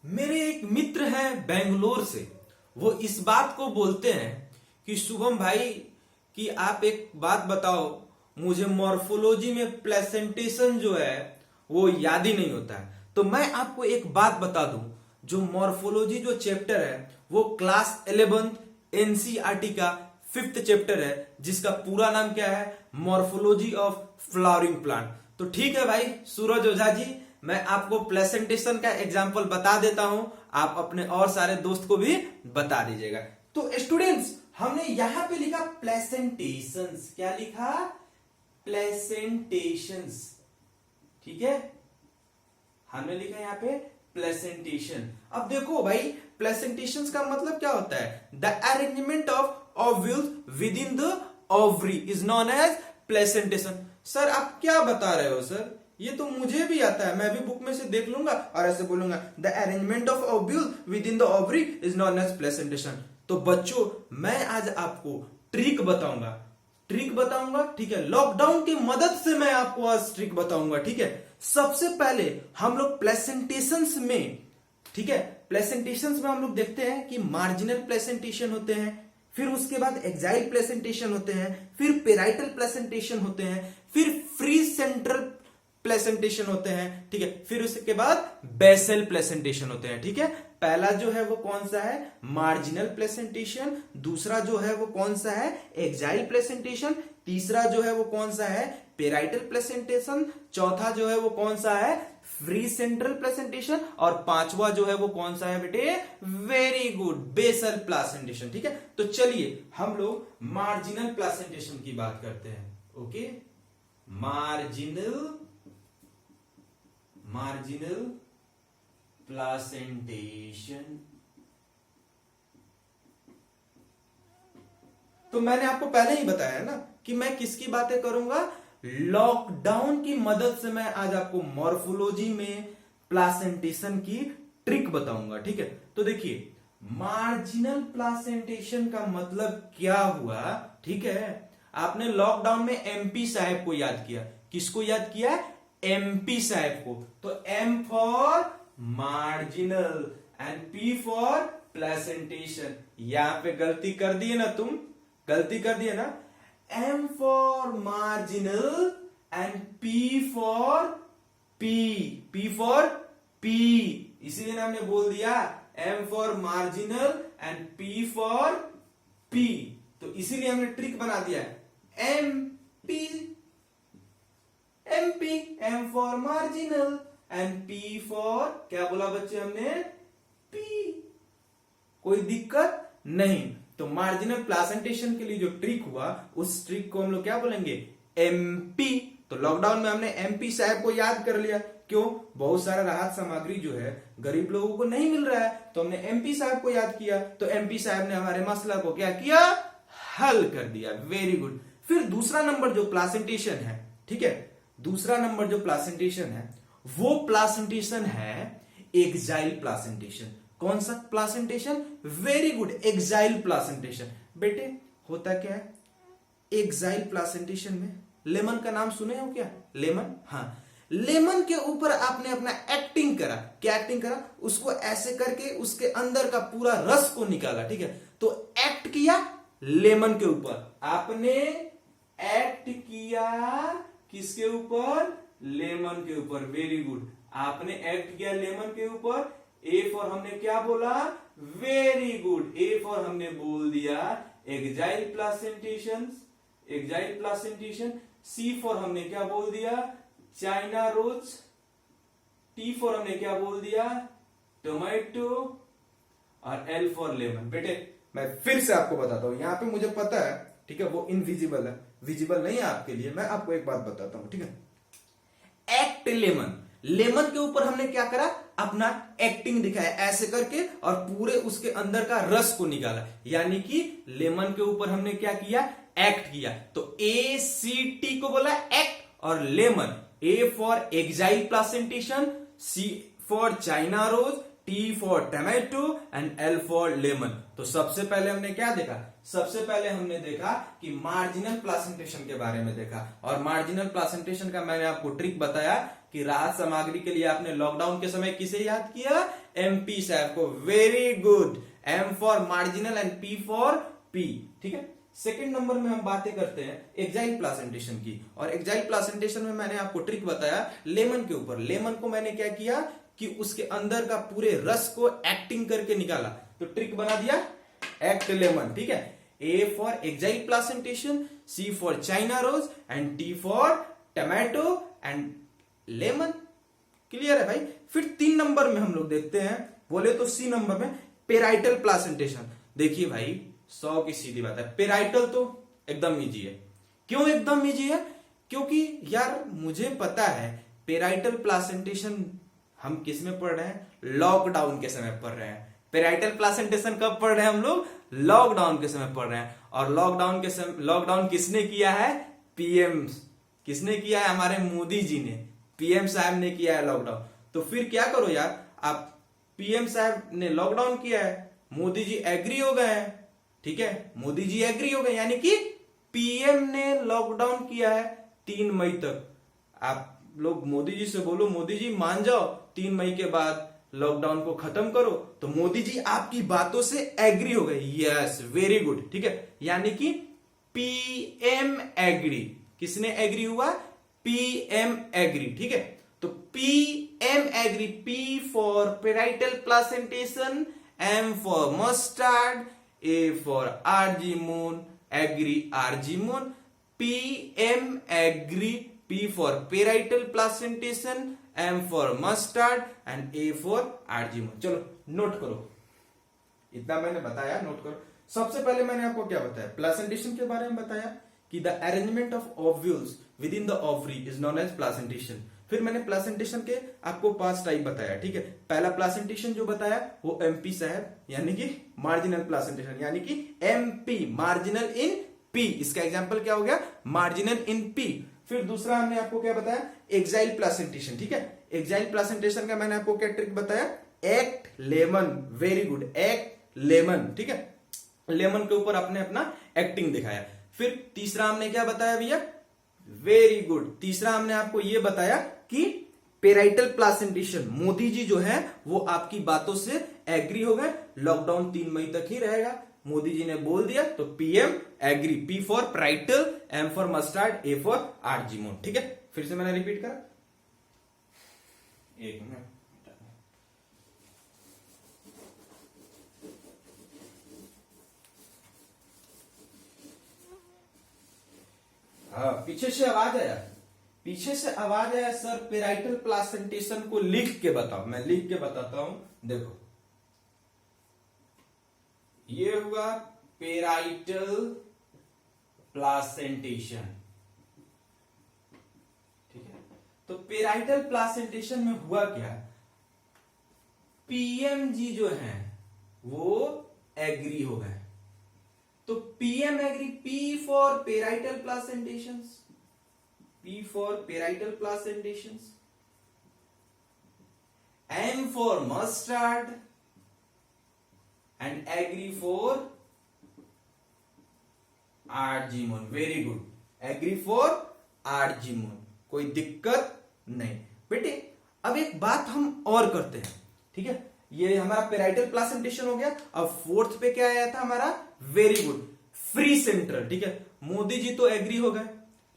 मेरे एक मित्र हैं बेंगलोर से। वो इस बात को बोलते हैं कि शुभम भाई कि आप एक बात बताओ, मुझे मॉर्फोलॉजी में प्लेसेंटेशन जो है वो याद ही नहीं होता है। तो मैं आपको एक बात बता दूं, जो मॉर्फोलॉजी जो चैप्टर है वो क्लास 11th एनसीईआरटी का 5th चैप्टर है, जिसका पूरा नाम क्या है, मॉर्फोलॉजी ऑफ फ्लावरिंग प्लांट। तो ठीक है भाई सूरज ओझा जी, मैं आपको प्लेसेंटेशन का एग्जाम्पल बता देता हूं, आप अपने और सारे दोस्त को भी बता दीजिएगा। तो स्टूडेंट्स, हमने यहां पे लिखा प्लेसेंटेशंस। क्या लिखा? प्लेसेंटेशंस। ठीक है, हमने लिखा यहां पे प्लेसेंटेशन। अब देखो भाई, प्लेसेंटेशंस का मतलब क्या होता है? The arrangement of ovules within the ovary is known as placentation. Sir आप क्या बता रहे हो सर? ये तो मुझे भी आता है, मैं भी बुक में से देख लूंगा और ऐसे बोलूंगा, the arrangement of ovule within the ovary is known as placentation. तो बच्चों, मैं आज आपको ट्रिक बताऊंगा, ठीक है। लॉकडाउन की मदद से मैं आपको आज ट्रिक बताऊंगा, ठीक है। सबसे पहले हम लोग प्लेसेंटेशंस में, ठीक है, प्लेसेंटेशंस में हम लोग देखते हैं कि मार्जिनल प्लेसेंटेशन होते हैं, फिर उसके बाद एक्साइल प्लेसेंटेशन होते हैं, फिर पेराइटल प्लेसेंटेशन होते हैं, फिर फ्री सेंट्रल प्लेसेंटेशन होते हैं, ठीक है, फिर उसके बाद बेसल प्लेसेंटेशन होते हैं, ठीक है। पहला जो है वो कौन सा है? Marginal placentation. दूसरा जो है वो कौन सा है? Exile placentation. तीसरा जो है वो कौन सा है? Parietal placentation. चौथा जो है वो कौन सा है? Free central placentation. और पांचवा जो है वो कौन सा है बेटे? वेरी गुड, बेसल प्लेसेंटेशन, ठीक है। तो चलिए हम लोग मार्जिनल प्लेसेंटेशन की बात करते हैं। Okay, marginal placentation. तो मैंने आपको पहले ही बताया ना कि मैं किसकी बातें करूंगा? लॉकडाउन की मदद से मैं आज आपको मॉर्फोलॉजी में प्लेसेंटेशन की ट्रिक बताऊंगा, ठीक है। तो देखिए, मार्जिनल प्लेसेंटेशन का मतलब क्या हुआ, ठीक है। आपने लॉकडाउन में एमपी साहब को याद किया। किसको याद किया? एमपी साहब को। तो M for marginal and P for placentation. यहां पे गलती कर दिए ना तुम, गलती कर दिए ना। M for marginal and P for P, इसीलिए हमने बोल दिया M for marginal and P for P. तो इसीलिए हमने ट्रिक बना दिया M for marginal and P for, क्या बोला बच्चे हमने? पी। कोई दिक्कत नहीं। तो मार्जिनल प्लेसेंटेशन के लिए जो ट्रिक हुआ, उस ट्रिक को हम लोग क्या बोलेंगे? एमपी। तो लॉकडाउन में हमने एमपी साहब को याद कर लिया। क्यों? बहुत सारा राहत सामग्री जो है गरीब लोगों को नहीं मिल रहा है, तो हमने एमपी साहब को याद किया। तो एमपी साहब ने हमारे मसला को क्या किया? हल कर दिया। Very good. फिर दूसरा नंबर जो प्लेसेंटेशन है, ठीक है, दूसरा नंबर जो प्लेसेंटेशन है वो प्लेसेंटेशन है एक्साइल प्लेसेंटेशन। कौन सा placentation? Very good, exile placentation. बेटे होता क्या है एक्साइल प्लेसेंटेशन में? लेमन का नाम सुने हो क्या? लेमन, हाँ। लेमन के ऊपर आपने अपना एक्टिंग करा। क्या एक्टिंग करा? उसको ऐसे करके उसके अंदर का पूरा रस को निकाला, ठीक है। तो एक्ट किया लेमन के ऊपर। आपने एक्ट किया किसके ऊपर? लेमन के ऊपर। वेरी गुड, आपने एक्ट किया लेमन के ऊपर। ए फॉर हमने क्या बोला? वेरी गुड, ए फॉर हमने बोल दिया एक्साइल प्लेसेंटेशन। सी फॉर हमने क्या बोल दिया? China rose. टी फॉर हमने क्या बोल दिया? टोमेटो। और एल फॉर लेमन। बेटे मैं फिर से आपको बताता हूं, यहां पे मुझे पता है, ठीक है, वो इनविजिबल है, विजिबल नहीं है आपके लिए। मैं आपको एक बात बताता हूं, ठीक है। एक्ट लेमन, लेमन के ऊपर हमने क्या करा? अपना एक्टिंग दिखाया ऐसे करके और पूरे उसके अंदर का रस को निकाला। यानी कि लेमन के ऊपर हमने क्या किया? एक्ट किया। तो ए सी टी को बोला एक्ट, और lemon, A for axile placentation, C for China rose, T for tomato and L for lemon. तो सबसे पहले हमने क्या देखा? सबसे पहले हमने देखा कि मार्जिनल प्लेसेंटेशन के बारे में देखा, और मार्जिनल प्लेसेंटेशन का मैंने आपको ट्रिक बताया कि राहत सामग्री के लिए आपने लॉकडाउन के समय किसे याद किया? एमपी साहब को। Very good. M for marginal and P for P. ठीक है, सेकंड नंबर में हम बातें करते हैं एक्साइल प्लासेंटेशन की। और एक्साइल प्लासेंटेशन में मैंने आपको ट्रिक बताया लेमन के ऊपर। लेमन को मैंने क्या किया कि उसके अंदर का पूरे रस को एक्टिंग करके निकाला, तो ट्रिक बना दिया एक्ट लेमन। ठीक है, A for axile placentation, C for China rose and T for tomato and lemon. Clear है भाई। फिर 3 नंबर में हम लोग देखते हैं, बोले तो सी नंबर में पेराइटल प्लासेंटेशन। देखिए भाई 100 की सीधी बात है, पेराइटल तो एकदम इजी है। क्यों एकदम इजी है? क्योंकि यार मुझे पता है पेराइटल प्लासेंटेशन हम किस में पढ़ रहे हैं? लॉकडाउन के समय पढ़ रहे हैं। पेराइटल प्लासेंटेशन कब पढ़ रहे हैं हम लोग? लॉकडाउन के समय पढ़ रहे हैं। और लॉकडाउन किसने किया है? पीएम। किसने किया है? हमारे मोदी जी ने, पीएम साहब ने किया है लॉकडाउन। तो फिर क्या करो यार, आप पीएम साहब ने लॉकडाउन किया है, मोदी जी एग्री हो गए हैं। ठीक है, मोदी जी एग्री हो गए, यानी कि पीएम ने लॉकडाउन किया है 3 मई तक। आप लोग मोदी जी से बोलो, मोदी जी मान जाओ 3 मई के बाद लॉकडाउन को खत्म करो, तो मोदी जी आपकी बातों से एग्री हो गए। Yes, very good. ठीक है, यानी कि पीएम एग्री। किसने एग्री हुआ? PM agree. ठीक है, तो PM agree, P for parietal placentation, M for mustard, A for argemone, agree argemone. PM agree, P for parietal placentation, M for mustard and A for argemone। चलो note करो, इतना मैंने बताया, note करो। सबसे पहले मैंने आपको क्या बताया? प्लासेंटेशन के बारे में बताया कि the arrangement of ovules within the ovary is known as placentation. फिर मैंने प्लासेंटेशन के आपको 5 टाइप बताया। ठीक है, पहला प्लासेंटेशन जो बताया वो एमपी साहब, यानी कि मार्जिनल प्लासेंटेशन, यानी कि एमपी, मार्जिनल इन पी। इसका एग्जाम्पल क्या हो गया? Marginal in P. फिर दूसरा हमने आपको क्या बताया? Axile placentation. ठीक है, एक्साइल प्लासेंटेशन का मैंने आपको क्या ट्रिक बताया? Act lemon. Very good, act lemon. ठीक है, लेमन के ऊपर आपने अपना एक्टिंग दिखाया। फिर तीसरा हमने क्या बताया भैया? वेरी गुड, तीसरा हमने आपको यह बताया कि पेराइटल प्लासेंटेशन, मोदी जी जो है वो आपकी बातों से एग्री हो गए, लॉकडाउन 3 मई तक ही रहेगा, मोदी जी ने बोल दिया, तो PM agree. P for parietal, M for mustard, A for argemone. ठीक है, फिर से मैंने रिपीट करा, एक मिनट। हाँ, पीछे से आवाज आया, पीछे से आवाज आया सर पेराइटल प्लासेंटेशन को लिख के बताओ। मैं लिख के बताता हूं, देखो ये हुआ पेराइटल प्लासेंटेशन। ठीक है, तो पेराइटल प्लासेंटेशन में हुआ क्या? पीएम जी जो है वो एग्री हो गए, तो PM agree, P for parietal placentation, P for parietal placentation, M for mustard and agree for argemone। Very good, agree for argemone, कोई दिक्कत नहीं बेटे। अब एक बात हम और करते हैं। ठीक है, ये हमारा पेराइटल प्लासेंटेशन हो गया। अब फोर्थ पे क्या आया था हमारा? Very good, free central. ठीक है, मोदी जी तो एग्री हो गए,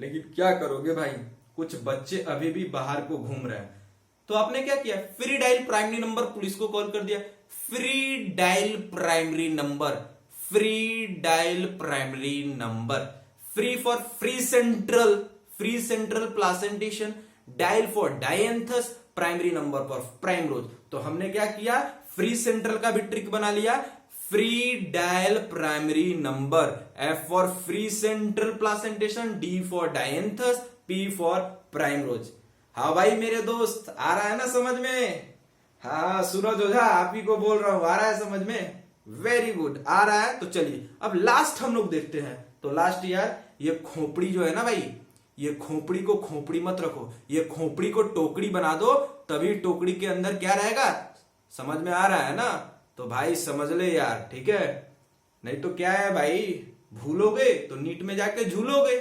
लेकिन क्या करोगे भाई, कुछ बच्चे अभी भी बाहर को घूम रहे हैं, तो आपने क्या किया? Free dial primary number, police को कॉल कर दिया। Free dial primary number, free dial primary number, free for free central placentation, dial for dianthus, primary number for primrose. तो हमने क्या किया? फ्री सेंट्रल का भी ट्रिक बना लिया, free dial primary number, F for free central placentation, D for dianthus, P for primrose. हाँ भाई मेरे दोस्त, आ रहा है ना समझ में? हाँ सूरज ओझा आप ही को बोल रहा हूं, आ रहा है समझ में? वेरी गुड, आ रहा है। तो चलिए अब लास्ट हम लोग देखते हैं। तो लास्ट यार, ये खोपड़ी जो है ना भाई, ये खोपड़ी को खोपड़ी मत रखो, ये खोपड़ी को टोकरी बना दो, तभी टोकरी के अंदर क्या रहेगा, समझ में आ रहा है ना? तो भाई समझ ले यार, ठीक है? नहीं तो क्या है भाई, भूलोगे तो नीट में जाके झूलोगे।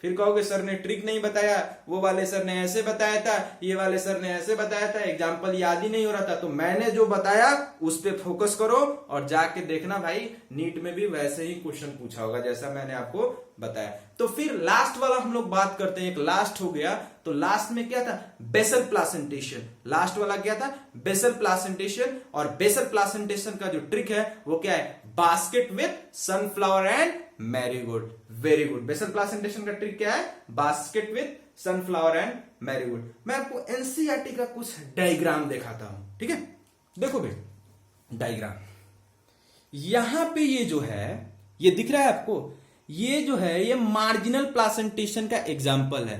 फिर कहोगे सर ने ट्रिक नहीं बताया, वो वाले सर ने ऐसे बताया था, ये वाले सर ने ऐसे बताया था, एग्जाम्पल याद ही नहीं हो रहा था। तो मैंने जो बताया उस पे फोकस करो और जाके देखना भाई, नीट में भी वैसे ही क्वेश्चन पूछा होगा जैसा मैंने आपको बताया। तो फिर लास्ट वाला हम लोग बात करते हैं, एक लास्ट हो गया। तो लास्ट में क्या था, बेसल प्लासेंटेशन। लास्ट वाला क्या था, बेसल प्लासेंटेशन। और बेसल प्लासेंटेशन का जो ट्रिक है वो क्या है, basket with sunflower and marigold. Very good. Basal placentation का ट्रिक क्या है, basket with sunflower and marigold. मैं आपको एनसीईआरटी का कुछ डायग्राम दिखाता हूं, ठीक है। देखो भाई डायग्राम, यहां पे ये जो है, ये दिख रहा है आपको, ये जो है ये मार्जिनल प्लासेंटेशन का एग्जाम्पल है।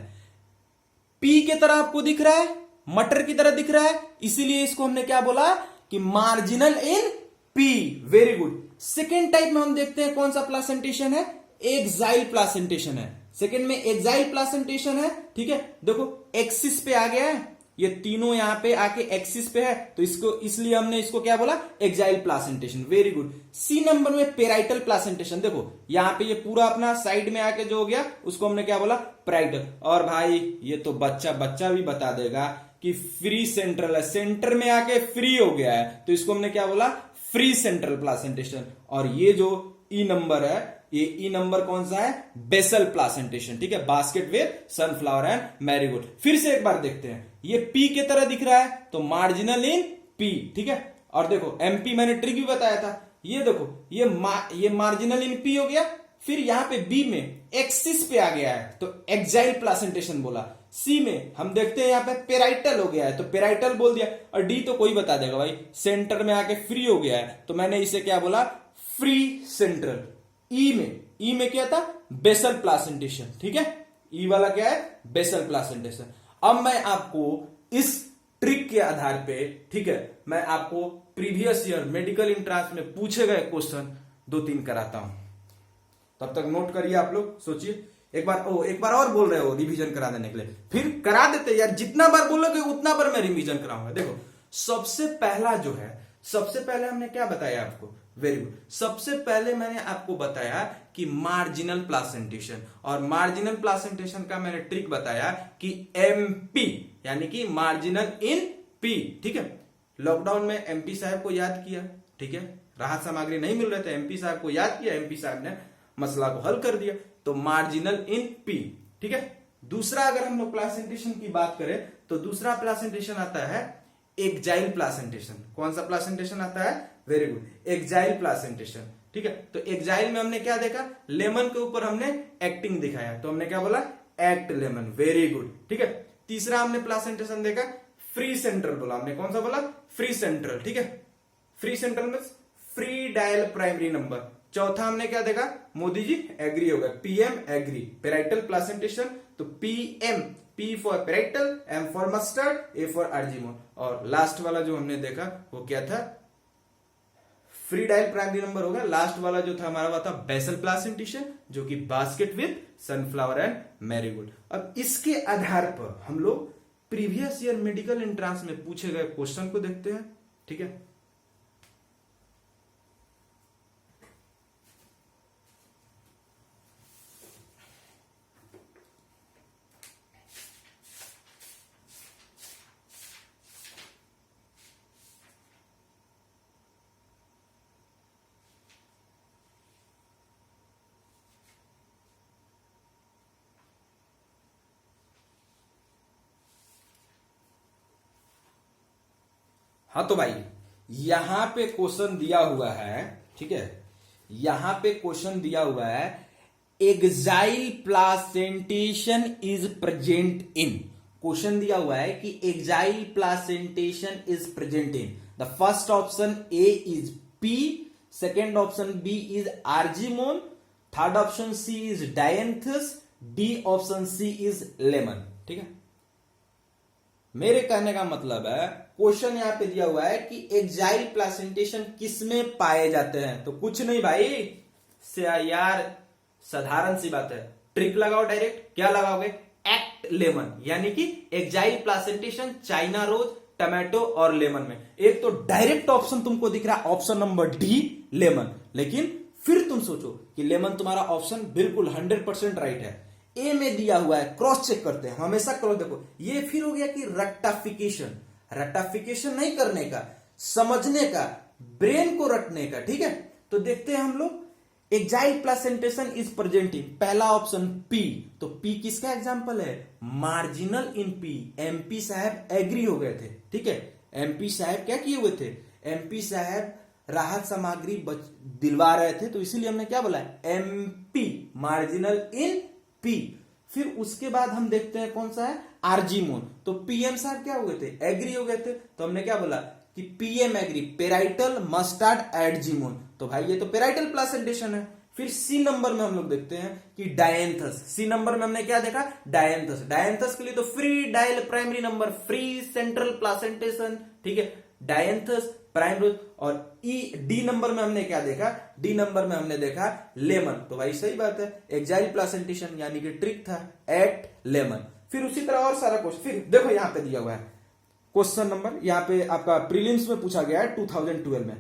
पी की तरह आपको दिख रहा है, मटर की तरह दिख रहा है, इसीलिए इसको हमने क्या बोला कि marginal in P. Very good. Second type में हम देखते हैं कौन सा प्लासेंटेशन है, एक्साइल प्लासेंटेशन है। सेकेंड में एक्साइल प्लासेंटेशन है, ठीक है। देखो एक्सिस पे आ गया है, ये तीनों यहां पे आके एक्सिस पे है, तो इसको इसलिए हमने इसको क्या बोला, axile placentation. Very good. C number में पेराइटल प्लासेंटेशन। देखो यहां पे ये पूरा अपना साइड में आके जो हो गया उसको हमने क्या बोला, पेराइटल। और भाई ये तो बच्चा भी बता देगा कि फ्री सेंट्रल है, सेंटर में आके फ्री हो गया है, तो इसको हमने क्या बोला, फ्री सेंट्रल प्लासेंटेशन। और ये जो ई नंबर है, ये ई नंबर कौन सा है, बेसल प्लासेंटेशन, ठीक है, basket with sunflower and marigold. फिर से एक बार देखते हैं, ये पी के तरह दिख रहा है तो मार्जिनल इन पी, ठीक है। और देखो एमपी मैंने ट्रिक भी बताया था, ये देखो ये मार्जिनल इन पी हो गया। फिर यहां पे बी में एक्सिस पे आ गया है तो एक्साइल प्लासेंटेशन बोला। सी में हम देखते हैं यहां पे पेराइटल हो गया है तो पेराइटल बोल दिया। और डी तो कोई बता देगा भाई, सेंटर में आके फ्री हो गया है तो मैंने इसे क्या बोला, फ्री सेंट्रल। ई में क्या था, बेसल प्लासेंटेशन, ठीक है। ई वाला क्या है, बेसल प्लासेंटेशन। अब मैं आपको इस ट्रिक के आधार पे, ठीक है, मैं आपको प्रीवियस ईयर मेडिकल एंट्रेंस में पूछे गए क्वेश्चन 2-3 कराता हूं। तब तक नोट करिए आप लोग, सोचिए। एक बार और बोल रहे हो रिवीजन करा देने के लिए, फिर करा देते यार, जितना बार बोलोगे उतना बार मैं रिवीजन कराऊंगा। देखो सबसे पहला जो है, सबसे पहले हमने क्या बताया आपको, वेरी गुड। सबसे पहले मैंने आपको बताया कि मार्जिनल प्लासेंटेशन, और मार्जिनल प्लासेंटेशन का मैंने ट्रिक बताया कि एमपी यानी कि मार्जिनल इन पी, ठीक है। लॉकडाउन में एमपी साहब को याद किया, ठीक है, राहत सामग्री नहीं मिल रहे थे, एमपी साहब को याद किया, एमपी साहब ने मसला को हल कर दिया, तो मार्जिनल इन पी, ठीक है। दूसरा अगर हम लोग प्लासेंटेशन की बात करें तो दूसरा प्लासेंटेशन आता है एक्साइल प्लासेंटेशन। कौन सा प्लासेंटेशन आता है, वेरी गुड, एक्साइल प्लासेंटेशन, ठीक है। तो एक्साइल में हमने क्या देखा, लेमन के ऊपर हमने एक्टिंग दिखाया, तो हमने क्या बोला, एक्ट लेमन। वेरी गुड, ठीक है। तीसरा हमने प्लासेंटेशन देखा, फ्री सेंट्रल बोला हमने, कौन सा बोला, फ्री सेंट्रल, ठीक है। फ्री सेंट्रल में फ्री डायल प्राइमरी नंबर। चौथा हमने क्या देखा, मोदी जी एग्री हो गए, पीएम एग्री, पेराइटल प्लासेंटेशन। तो PM, P for parietal, M for mustard, A for argemone. और लास्ट वाला जो हमने देखा वो क्या था, फ्री डायल प्राइमरी नंबर होगा। लास्ट वाला जो था हमारा वो था बेसल प्लासेंटेशन, जो कि basket with sunflower and marigold. अब इसके आधार पर हम लोग प्रीवियस ईयर मेडिकल एंट्रेंस में पूछे गए क्वेश्चन को देखते हैं, ठीक है। हाँ तो भाई यहां पे क्वेश्चन दिया हुआ है, ठीक है, यहां पे क्वेश्चन दिया हुआ है, axile placentation is present in. Question दिया हुआ है कि axile placentation is present in the first option A is pea, second option B is argemone, third option C is dianthus, D option C is lemon, ठीक है। मेरे कहने का मतलब है, क्वेश्चन यहां पे दिया हुआ है कि एक्साइल प्लासेंटेशन किसमें पाए जाते हैं, तो कुछ नहीं भाई यार, साधारण सी बात है, ट्रिक लगाओ डायरेक्ट। क्या लगाओगे, एक्ट लेमन, यानी कि axile placentation China rose, tomato और लेमन में। एक तो डायरेक्ट ऑप्शन तुमको दिख रहा है, ऑप्शन नंबर डी लेमन, लेकिन फिर तुम सोचो कि लेमन तुम्हारा ऑप्शन बिल्कुल 100% राइट है। ए में दिया हुआ है, क्रॉस चेक करते हैं हमेशा। क्रॉस देखो, ये फिर हो गया कि रेक्टिफिकेशन, रेक्टिफिकेशन नहीं करने का, समझने का, ब्रेन को रटने का, ठीक है। तो देखते हैं हम लोग, एक्जाइल प्लेसेंटेशन इज प्रेजेंट इन, पहला ऑप्शन पी। तो पी किसका एग्जांपल है? Marginal in P. एमपी साहब एग्री हो गए थे, ठीक है। एमपी साहब क्या किए हुए थे? एमपी साहब राहत सामग्री दिलवा रहे थे, तो इसीलिए हमने क्या बोला? MP, marginal in P. फिर उसके बाद हम देखते हैं कौन सा है? आरजीमोन। तो पीएम साहब क्या हुए थे? एग्री हो गए थे, तो हमने क्या बोला कि पीएम एग्री, पेराइटल मस्टार्ड एडजीमोन। तो भाई ये तो पेराइटल प्लेसेंटेशन है। फिर सी नंबर में हम लोग देखते हैं कि डायंथस। सी नंबर में हमने क्या देखा? डायंथस। डायंथस के लिए तो free dial primary number, free central placentation, ठीक है, डायंथस प्राइमरी। और ई डी नंबर में हमने क्या देखा? डी नंबर में हमने देखा लेमन। तो भाई सही बात है, एक्जाइल प्लेसेंटेशन यानी कि ट्रिक था एट लेमन। फिर उसी तरह और सारा क्वेश्चन, फिर देखो यहां पे दिया हुआ है क्वेश्चन नंबर, यहां पे आपका प्रीलिम्स में पूछा गया है 2012 में,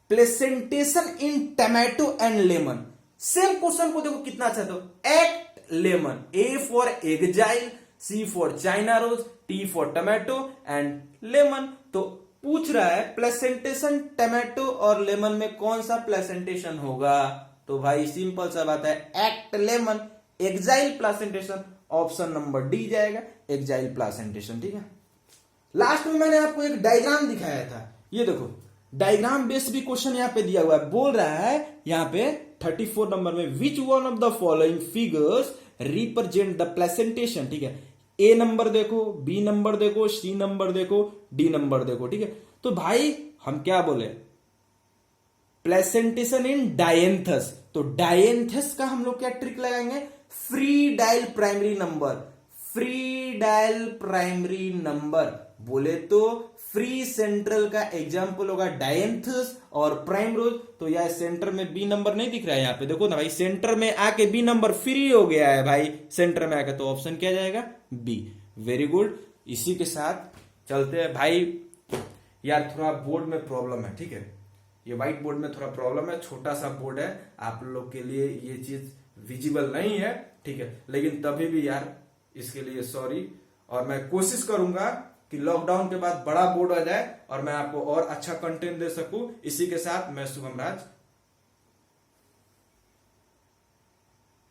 placentation in tomato and lemon. Same question को देखो कितना अच्छा, तो act lemon, A for axile, C for China rose, T for tomato and lemon. तो पूछ रहा है प्लेसेंटेशन टमाटो और लेमन में कौन सा प्लेसेंटेशन होगा? तो भाई सिंपल सा बात है, act lemon, axile placentation, option number D जाएगा, एक्जाइल प्लेसेंटेशन, ठीक है। लास्ट में मैंने आपको एक डायग्राम दिखाया था, ये देखो डायग्राम बेस्ड भी क्वेश्चन यहां पे दिया हुआ है। बोल रहा है यहां पे 34 नंबर में, which one of the following figures represent the placentation, ठीक है। ए नंबर देखो, बी नंबर देखो, सी नंबर देखो, डी नंबर देखो, ठीक है। तो भाई हम क्या बोले? प्लेसेंटेशन इन डायंथस। तो डायंथस का हम लोग क्या ट्रिक लगाएंगे? Free dial primary number, free dial primary number बोले तो फ्री सेंट्रल का एग्जाम्पल होगा डायंथस और प्राइमरोज। तो यह सेंटर में बी नंबर नहीं दिख रहा है, यहां पे देखो ना भाई, सेंटर में आके बी नंबर फ्री हो गया है भाई, सेंटर में आके, तो ऑप्शन क्या जाएगा? बी। Very good. इसी के साथ चलते हैं भाई। यार थोड़ा बोर्ड में प्रॉब्लम है, ठीक है, ये व्हाइट बोर्ड में थोड़ा प्रॉब्लम है, छोटा सा बोर्ड है, आप लोग के लिए ये चीज विजिबल नहीं है, ठीक है, लेकिन तभी भी यार इसके लिए सॉरी। और मैं कोशिश करूंगा कि लॉकडाउन के बाद बड़ा बोर्ड आ जाए और मैं आपको और अच्छा कंटेंट दे सकूं। इसी के साथ मैं शुभम राज